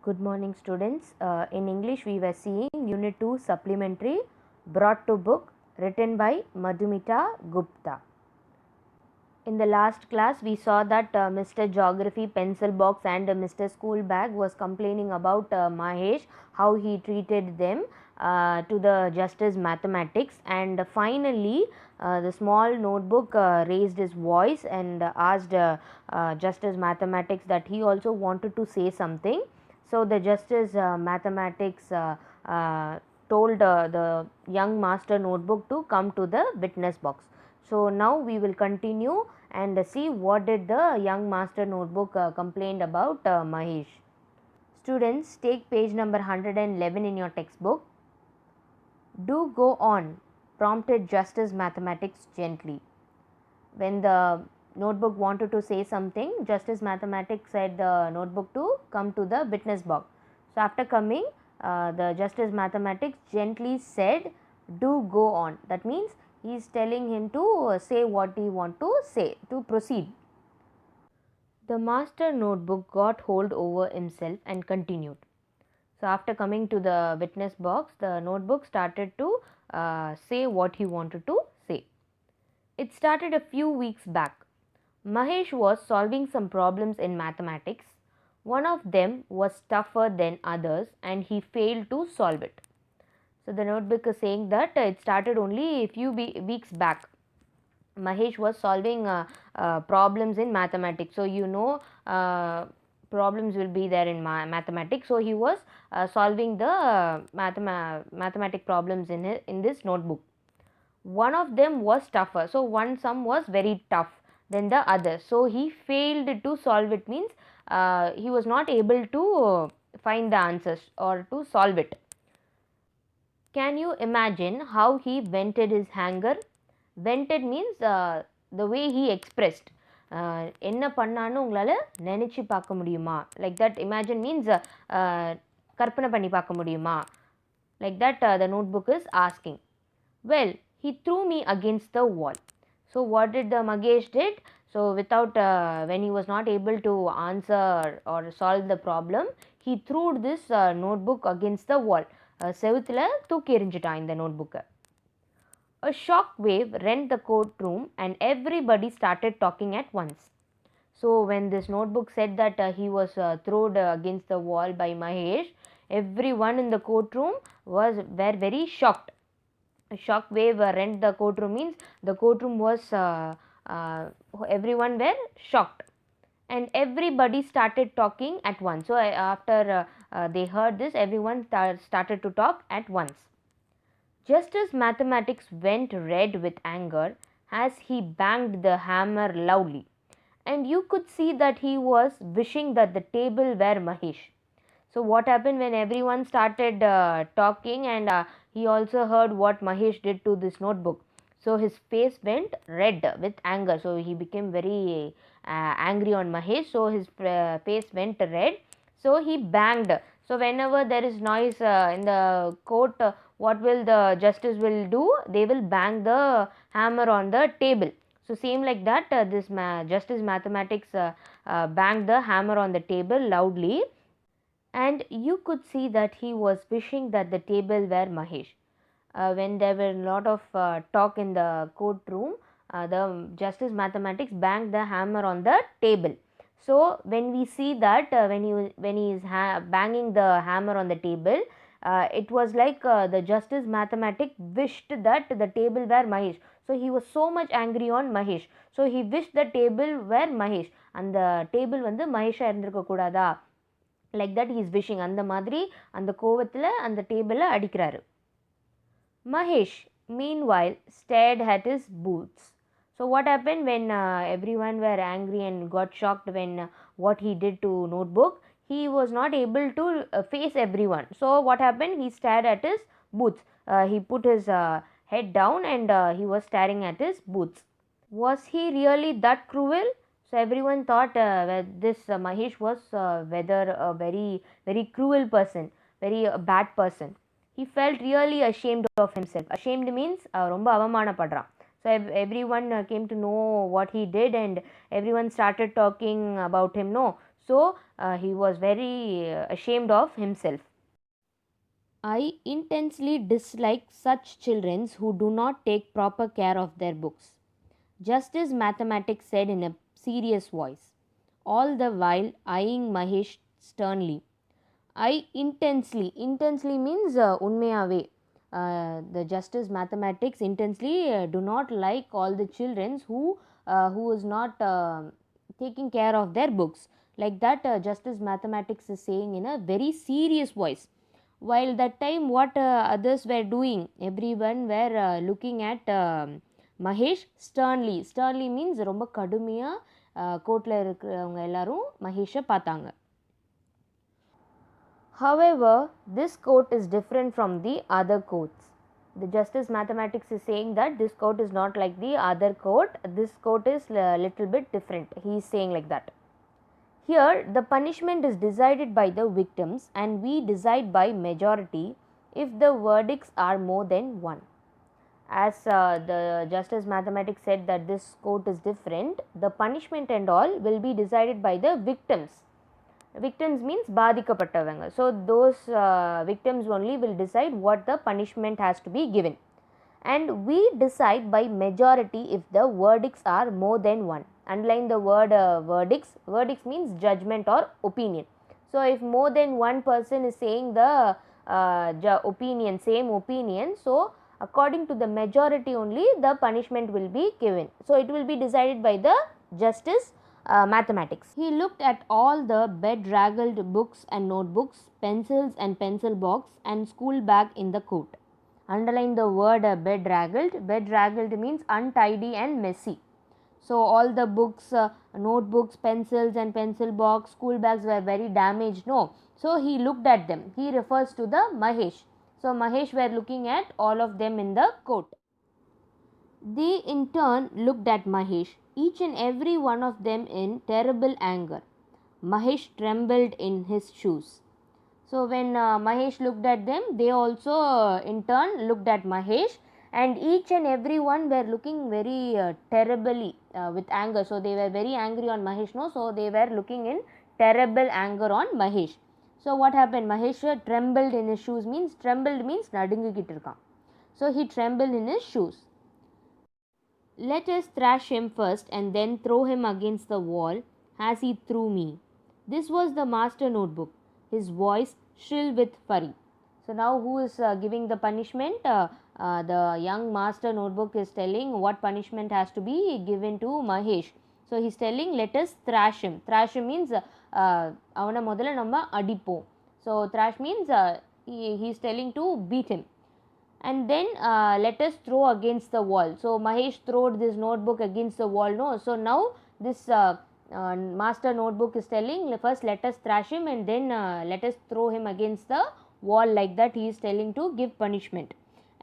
Good morning, students. In English, we were seeing Unit 2 Supplementary brought to book written by Madhumita Gupta. In the last class, we saw that Mr. Geography pencil box and Mr. School bag was complaining about Mahesh, how he treated them to the Justice Mathematics, and finally the small notebook raised his voice and asked Justice Mathematics that he also wanted to say something. So the Justice Mathematics told the young master notebook to come to the witness box. So now we will continue and see what did the young master notebook complained about Mahesh. Students, take page number 111 in your textbook. Do go on, prompted Justice Mathematics gently. When the notebook wanted to say something, Justice Mathematics said the notebook to come to the witness box. So after coming, the Justice Mathematics gently said, do go on. That means he is telling him to say what he want to say, to proceed. The master notebook got hold over himself and continued. So after coming to the witness box, the notebook started to say what he wanted to say. It started a few weeks back. Mahesh was solving some problems in mathematics. One of them was tougher than others and he failed to solve it. So the notebook is saying that it started only a few weeks back. Mahesh was solving problems in mathematics. So problems will be there in mathematics. So he was solving the mathematic problems in this notebook. One of them was tougher. So one sum was very tough than the other. So he failed to solve it, means he was not able to find the answers or to solve it. Can you imagine how he vented his anger? Vented means the way he expressed. என்ன பண்ணான்னு உங்களால் நினச்சி பார்க்க முடியுமா? Like that, imagine means கற்பனை பண்ணி பார்க்க முடியுமா? Like that, the notebook is asking. Well, he threw me against the wall. So what did the Mahesh did? So without when he was not able to answer or solve the problem, he threw this notebook against the wall. செவுத்துல தூக்கி எறிஞ்சிட்டான் இந்த நோட்புக்கை. A shock wave rent the courtroom and everybody started talking at once. So when this notebook said that he was thrown against the wall by Mahesh, everyone in the courtroom were very shocked. A shock wave rent the courtroom means the courtroom was everyone were shocked and everybody started talking at once. So after they heard this, everyone started to talk at once. Justice Mathematics went red with anger as he banged the hammer loudly, and you could see that he was wishing that the table were Mahesh. So what happened when everyone started talking, and he also heard what Mahesh did to this notebook. So his face went red with anger. So he became very angry on Mahesh. So his face went red. So he banged. So whenever there is noise in the court, what will the justice will do? They will bang the hammer on the table. So same like that, this Justice Mathematics banged the hammer on the table loudly, and you could see that he was wishing that the table were Mahesh. When there were a lot of talk in the courtroom, the Justice Mathematics banged the hammer on the table. So when we see that when he is banging the hammer on the table, it was like the Justice Mathematics wished that the table were Mahesh. So he was so much angry on Mahesh. So he wished the table were Mahesh. And the table வந்து மகேஷா இருந்திருக்க கூடாதா, like that he's wishing. அந்த மாதிரி அந்த கோவத்தில் அந்த டேபிளை அடிக்கிறாரு. Mahesh meanwhile stared at his boots. So what happened when everyone were angry and got shocked when what he did to notebook, he was not able to face everyone. So what happened, he stared at his boots. He put his head down and he was staring at his boots. Was he really that cruel? So everyone thought this Mahesh was whether a very cruel person, very bad person. He felt really ashamed of himself. Ashamed means ரொம்ப அவமானப்படுறான். So everyone came to know what he did and everyone started talking about him. No, so he was very ashamed of himself. I intensely dislike such children who do not take proper care of their books. Justice Mathematics said in a serious voice, all the while eyeing Mahesh sternly. Intensely means unmeyave. The Justice Mathematics intensely do not like all the children who is not taking care of their books. Like that, Justice Mathematics is saying in a very serious voice. While that time, what others were doing, everyone were looking at Mahesh sternly. Sternly means ரொம்ப கடுமையாக கோர்ட்டில் இருக்கிறவங்க எல்லாரும் மகேஷை பார்த்தாங்க. However, this quote is different from the other quotes. The Justice Mathematics is saying that this quote is not like the other quote. This quote is a little bit different. He is saying like that. Here, the punishment is decided by the victims and we decide by majority if the verdicts are more than one. As the Justice Mathematics said that this quote is different, the punishment and all will be decided by the victims. Victims means பாதிக்கப்பட்டவங்க. So those victims only will decide what the punishment has to be given. And we decide by majority if the verdicts are more than one. Underline the word verdicts. Verdicts means judgment or opinion. So if more than one person is saying the opinion, same opinion, so according to the majority only the punishment will be given. So it will be decided by the Justice Mathematics. He looked at all the bedraggled books and notebooks, pencils and pencil box and school bag in the court. Underline the word bedraggled. Bedraggled means untidy and messy. So all the books, notebooks, pencils and pencil box, school bags were very damaged. No. So he looked at them. He refers to the Mahesh. So Mahesh were looking at all of them in the court. They in turn looked at Mahesh, each and every one of them in terrible anger. Mahesh trembled in his shoes. So when Mahesh looked at them, they also in turn looked at Mahesh, and each and every one were looking very terribly with anger. So they were very angry on Mahesh, no? So they were looking in terrible anger on Mahesh. So what happened? Mahesh trembled in his shoes means நடுங்கிக்கிட்டு இருக்கான். So he trembled in his shoes. Let us thrash him first and then throw him against the wall as he threw me. This was the master notebook, his voice shrill with fury. So now who is giving the punishment? The young master notebook is telling what punishment has to be given to Mahesh. So he is telling let us thrash him. Thrash him means அவனை முதல்ல நம்ம அடிப்போம். So thrash means he is telling to beat him. And then let us throw against the wall. So Mahesh throwed this notebook against the wall, no? So now this master notebook is telling first let us thrash him and then let us throw him against the wall. Like that he is telling to give punishment.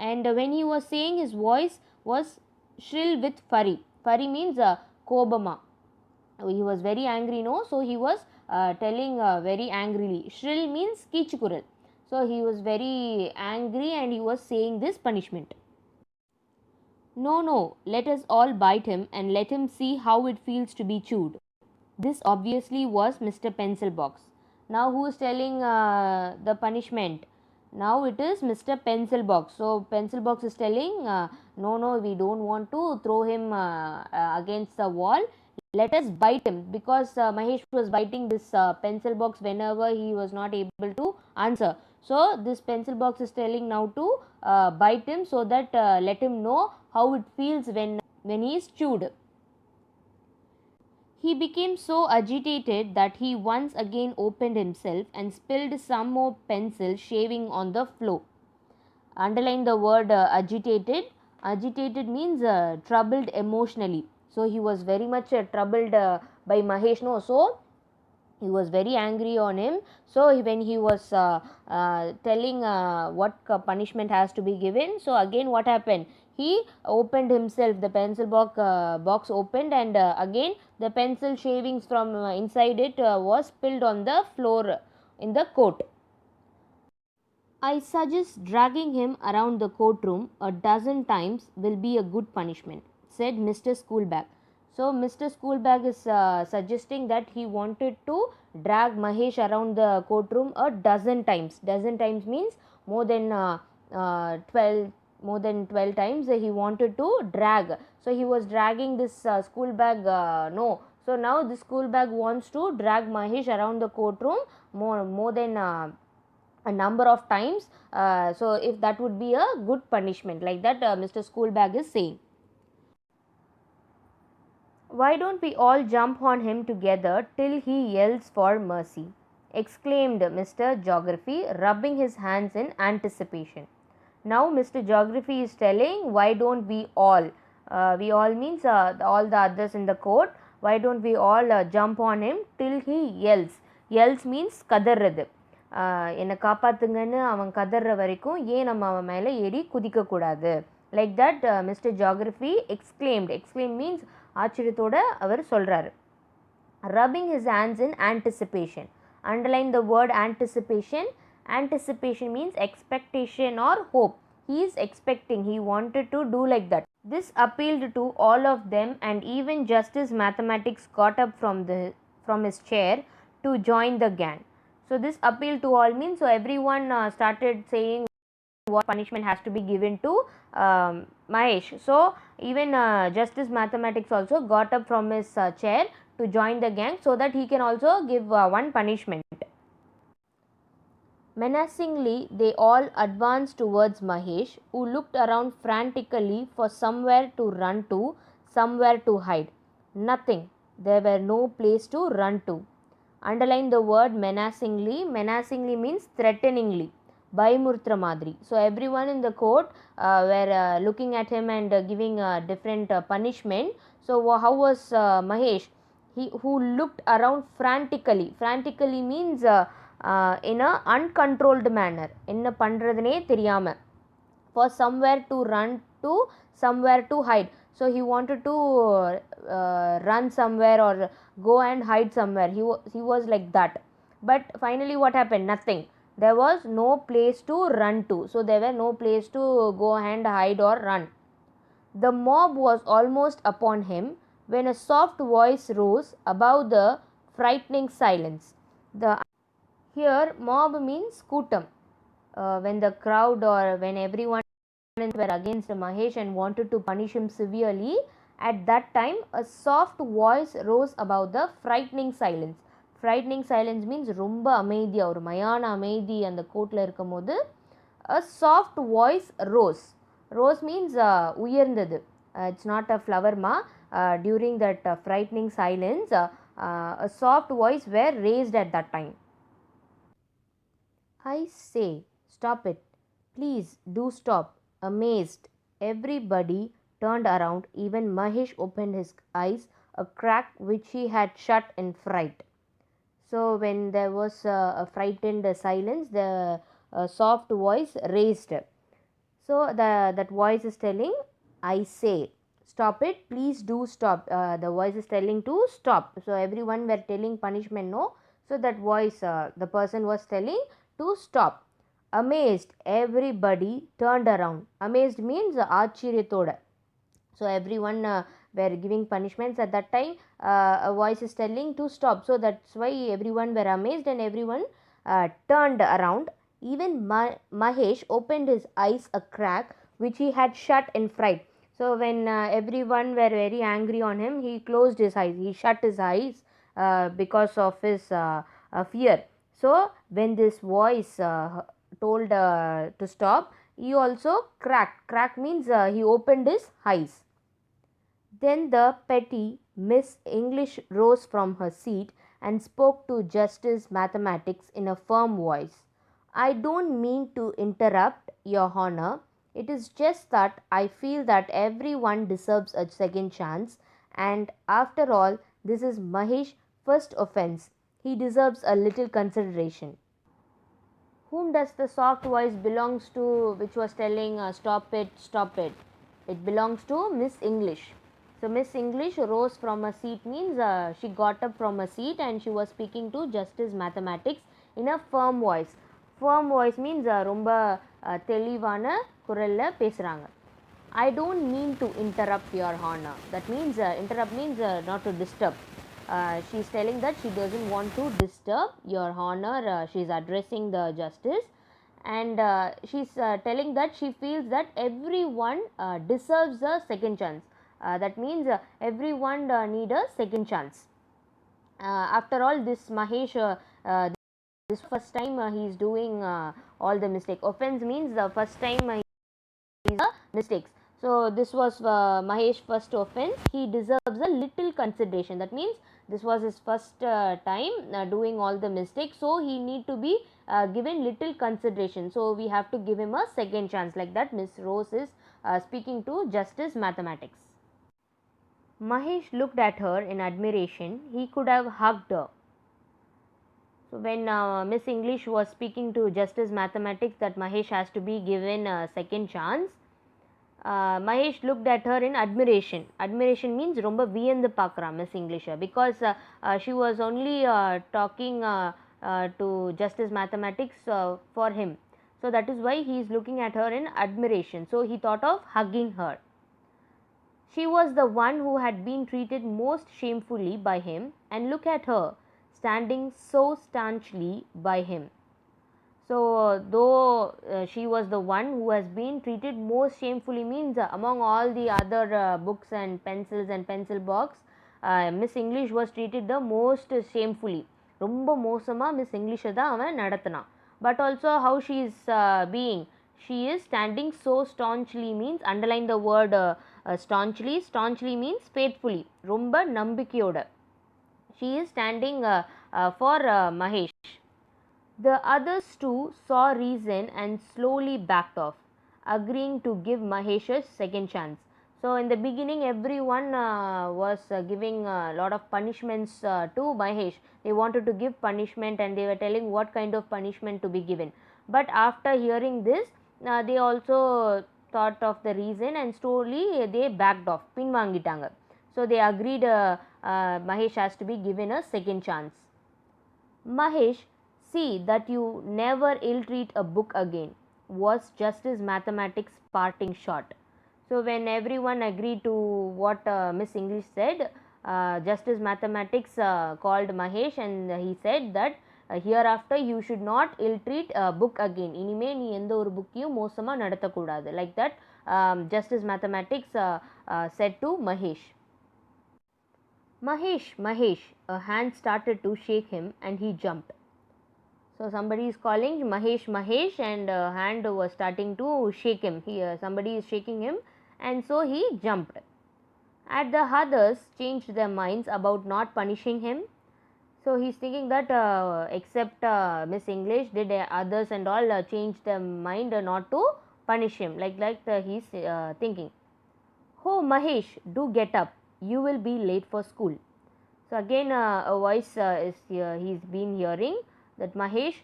And when he was saying, his voice was shrill with fury. Fury means kobama. He was very angry, no? So he was telling very angrily. Shrill means kichukural. So he was very angry and he was saying this punishment. No, no, let us all bite him and let him see how it feels to be chewed. This obviously was Mr. Pencil Box. Now who is telling the punishment? Now it is Mr. Pencil Box. So Pencil Box is telling no, we don't want to throw him against the wall. Let us bite him, because Mahesh was biting this pencil box whenever he was not able to answer. So this pencil box is telling now to bite him, so that let him know how it feels when he is chewed. He became so agitated that he once again opened himself and spilled some more pencil shaving on the floor. Underline the word agitated. Agitated means troubled emotionally. So he was very much troubled by Mahesh, no? So he was very angry on him. So when he was telling what punishment has to be given, so again what happened? He opened himself, the pencil box opened, and again the pencil shavings from inside it was spilled on the floor in the court. I suggest dragging him around the courtroom a dozen times will be a good punishment, said Mr. Schoolbag. So Mr. Schoolbag is suggesting that he wanted to drag Mahesh around the courtroom a dozen times. Dozen times means more than 12, more than 12 times he wanted to drag. So he was dragging this Schoolbag. No. So now the Schoolbag wants to drag Mahesh around the courtroom more than a number of times. So if that would be a good punishment, like that Mr. Schoolbag is saying. Why don't we all jump on him together till he yells for mercy? Exclaimed Mr. Geography, rubbing his hands in anticipation. Now Mr. Geography is telling, why don't we all, we all means all the others in the court, why don't we all jump on him till he yells. Yells means கதறது. என்னை காப்பாற்றுங்கன்னு அவன் கதற வரைக்கும் ஏன் நம்ம அவன் மேலே ஏறி குதிக்கக்கூடாது. Like that Mr Geography exclaimed. Exclaim means ஆச்சரியத்தோட அவர் சொல்கிறாரு. Rubbing his hands in anticipation. Underline the word anticipation. Anticipation means expectation or hope. He is expecting, he wanted to do like that. This appealed to all of them, and even Justice Mathematics got up from his chair to join the gang. So this appeal to all means, so everyone started saying what punishment has to be given to Mahesh. So even Justice Mathematics also got up from his chair to join the gang so that he can also give one punishment. Menacingly, they all advanced towards Mahesh, who looked around frantically for somewhere to run to, somewhere to hide. Nothing. There were no place to run to. Underline the word menacingly. Menacingly means threateningly. பயமுறுத்துற மாதிரி. So everyone in the court were looking at him and giving different punishment. So how was Mahesh? He who looked around frantically. Frantically means in a uncontrolled manner. என்ன பண்ணுறதுனே தெரியாம. For somewhere to run to, somewhere to hide. So he wanted to run somewhere or go and hide somewhere. He was like that. But finally what happened? Nothing. There was no place to run to. So there were no place to go and hide or run. The mob was almost upon him when a soft voice rose above the frightening silence. Here mob means கூட்டம். When the crowd or when everyone were against Mahesh and wanted to punish him severely, at that time a soft voice rose above the frightening silence. Frightening silence means ரொம்ப அமைதியா, ஒரு மயான அமைதி அந்த கோர்ட்டில் இருக்கும் போது a soft voice rose. Rose means உயர்ந்தது. It's not a flower ma. During that frightening silence, a soft voice were raised at that time. I say, stop it. Please do stop. Amazed, everybody turned around. Even Mahesh opened his eyes, a crack which he had shut in fright. So when there was a frightened silence, the soft voice raised. So that voice is telling, I say, stop it, please do stop. The voice is telling to stop. So everyone were telling punishment no. So that voice, the person was telling to stop. Amazed, everybody turned around. Amazed means ஆச்சரியத்தோட. So everyone were giving punishments at that time. A voice is telling to stop. So that's why everyone were amazed and everyone turned around. Even Mahesh opened his eyes a crack which he had shut in fright. So when everyone were very angry on him, he closed his eyes. He shut his eyes because of his fear. So when this voice told to stop, he also cracked. Crack means he opened his eyes. Then the petty Miss English rose from her seat and spoke to Justice Mathematics in a firm voice. I don't mean to interrupt, Your Honor. It is just that I feel that everyone deserves a second chance, and after all, this is Mahesh's first offense. He deserves a little consideration. Whom does the soft voice belongs to, which was telling stop it, stop it? It belongs to Miss English. So Miss English rose from a seat means she got up from a seat and she was speaking to Justice Mathematics in a firm voice. Firm voice means ரொம்ப தெளிவான குரலில் பேசுகிறாங்க. I don't mean to interrupt your honor. That means interrupt means not to disturb. She's telling that she doesn't want to disturb your honor. She's addressing the justice, and she's telling that she feels that everyone deserves a second chance. That means everyone need a second chance. After all, this Mahesh, this first time he is doing all the mistake. Offense means the first time is a mistakes. So this was Mahesh first offense. He deserves a little consideration. That means this was his first time doing all the mistakes. So he need to be given little consideration. So we have to give him a second chance. Like that, Miss Rose is speaking to Justice Mathematics. Mahesh looked at her in admiration. He could have hugged her. So when Miss English was speaking to Justice Mathematics that Mahesh has to be given a second chance, Mahesh looked at her in admiration. Admiration means ரொம்ப வியந்து பார்க்குறா Miss English because she was only talking to Justice Mathematics for him. So that is why he is looking at her in admiration. So he thought of hugging her. She was the one who had been treated most shamefully by him, and look at her, standing so staunchly by him. So, though she was the one who has been treated most shamefully means among all the other books and pencils and pencil box, Miss English was treated the most shamefully. ரொம்ப மோசமாக miss இங்கிலீஷை தான் அவன் நடத்தினான். But also how she is being. She is standing so staunchly means underline the word staunchly. Staunchly means faithfully. ரொம்ப நம்பிக்கையோட. She is standing for Mahesh. The others too saw reason and slowly backed off, agreeing to give Mahesh a second chance. So in the beginning, everyone was giving a lot of punishments to Mahesh. They wanted to give punishment and they were telling what kind of punishment to be given. But after hearing this, they also thought of the reason and slowly they backed off. Pinvaangitanga. So they agreed Mahesh has to be given a second chance. Mahesh, see that you never ill treat a book again, was Justice Mathematics' parting shot. So, when everyone agreed to what Miss English said, Justice Mathematics called Mahesh and he said that hereafter you should not ill treat a book again. இனிமே நீ எந்த ஒரு புக்கையும் மோசமா நடத்தக்கூடாது. Like that, Justice Mathematics said to Mahesh. Mahesh, Mahesh, a hand started to shake him and he jumped. So somebody is calling Mahesh, Mahesh, and a hand was starting to shake him. Somebody is shaking him, and so he jumped. At the others changed their minds about not punishing him. So he's thinking that except Miss English, did others and all change their mind not to punish him? Like he's thinking. Oh Mahesh, do get up. You will be late for school. So again a voice is he's been hearing that Mahesh,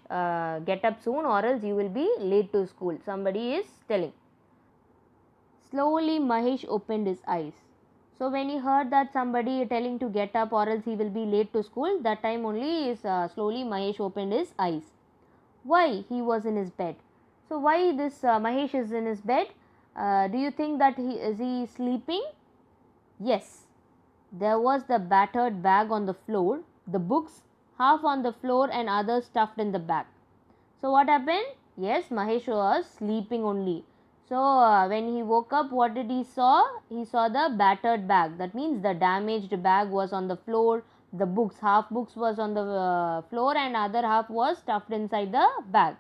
get up soon or else you will be late to school. Somebody is telling. Slowly Mahesh opened his eyes. So when he heard that somebody telling to get up or else he will be late to school, that time only is slowly Mahesh opened his eyes. Why? He was in his bed. So why this Mahesh is in his bed? Do you think that is he sleeping? Yes. There was the battered bag on the floor, the books half on the floor and others stuffed in the bag. So what happened? Yes, Mahesh was sleeping only. So when he woke up, what did he saw? He saw the battered bag. That means the damaged bag was on the floor. The books, half books was on the floor and other half was stuffed inside the bag.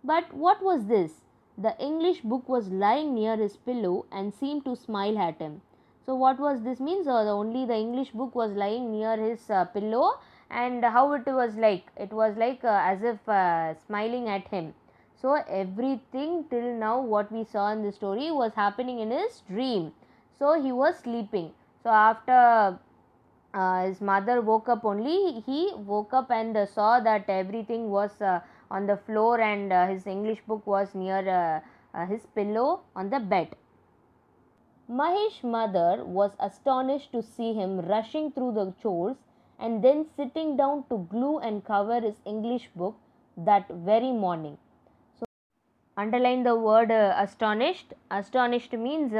But what was this? The English book was lying near his pillow and seemed to smile at him. So what was this means? Only the English book was lying near his pillow, and how it was like? It was like as if smiling at him. So everything till now what we saw in the story was happening in his dream. So he was sleeping. So after his mother woke up only, he woke up and saw that everything was on the floor and his English book was near his pillow on the bed. Mahesh's mother was astonished to see him rushing through the chores and then sitting down to glue and cover his English book that very morning. So, Underline the word astonished. Astonished means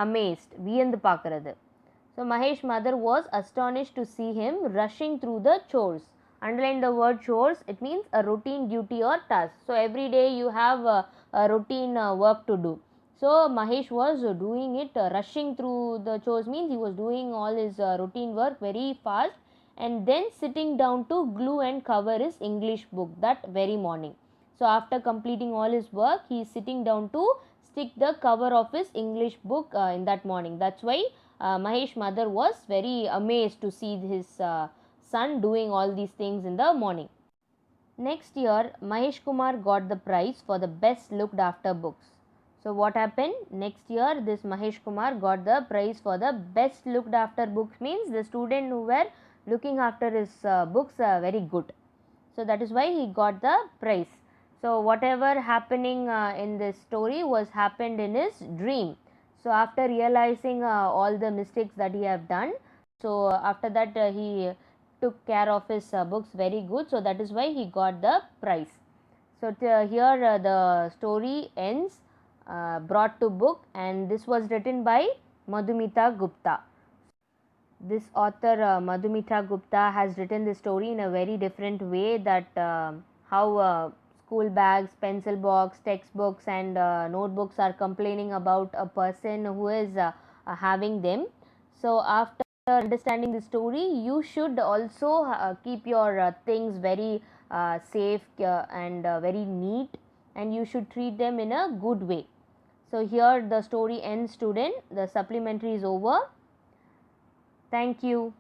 amazed, வியந்து பார்க்கிறது. So Mahesh mother was astonished to see him rushing through the chores. Underline the word chores. It means a routine duty or task. So every day you have a routine work to do. So Mahesh was doing it, rushing through the chores means he was doing all his routine work very fast, and then sitting down to glue and cover his English book that very morning. So after completing all his work, he is sitting down to stick the cover of his English book in that morning. That's why Mahesh mother was very amazed to see his son doing all these things in the morning. Next year, Mahesh Kumar got the prize for the best looked after books. So what happened? Next year, this Mahesh Kumar got the prize for the best looked after books, means the student who were looking after his books very good. So that is why he got the prize. So whatever happening in this story was happened in his dream. So after realizing all the mistakes that he have done, so after that he took care of his books very good. So that is why he got the prize. So here the story ends, brought to book, and this was written by Madhumita Gupta. This author Madhumita Gupta has written this story in a very different way, that how school bags, pencil box, textbooks and notebooks are complaining about a person who is having them. So after understanding the story, you should also keep your things very safe and very neat, and you should treat them in a good way. So here the story ends, student. The supplementary is over. Thank you.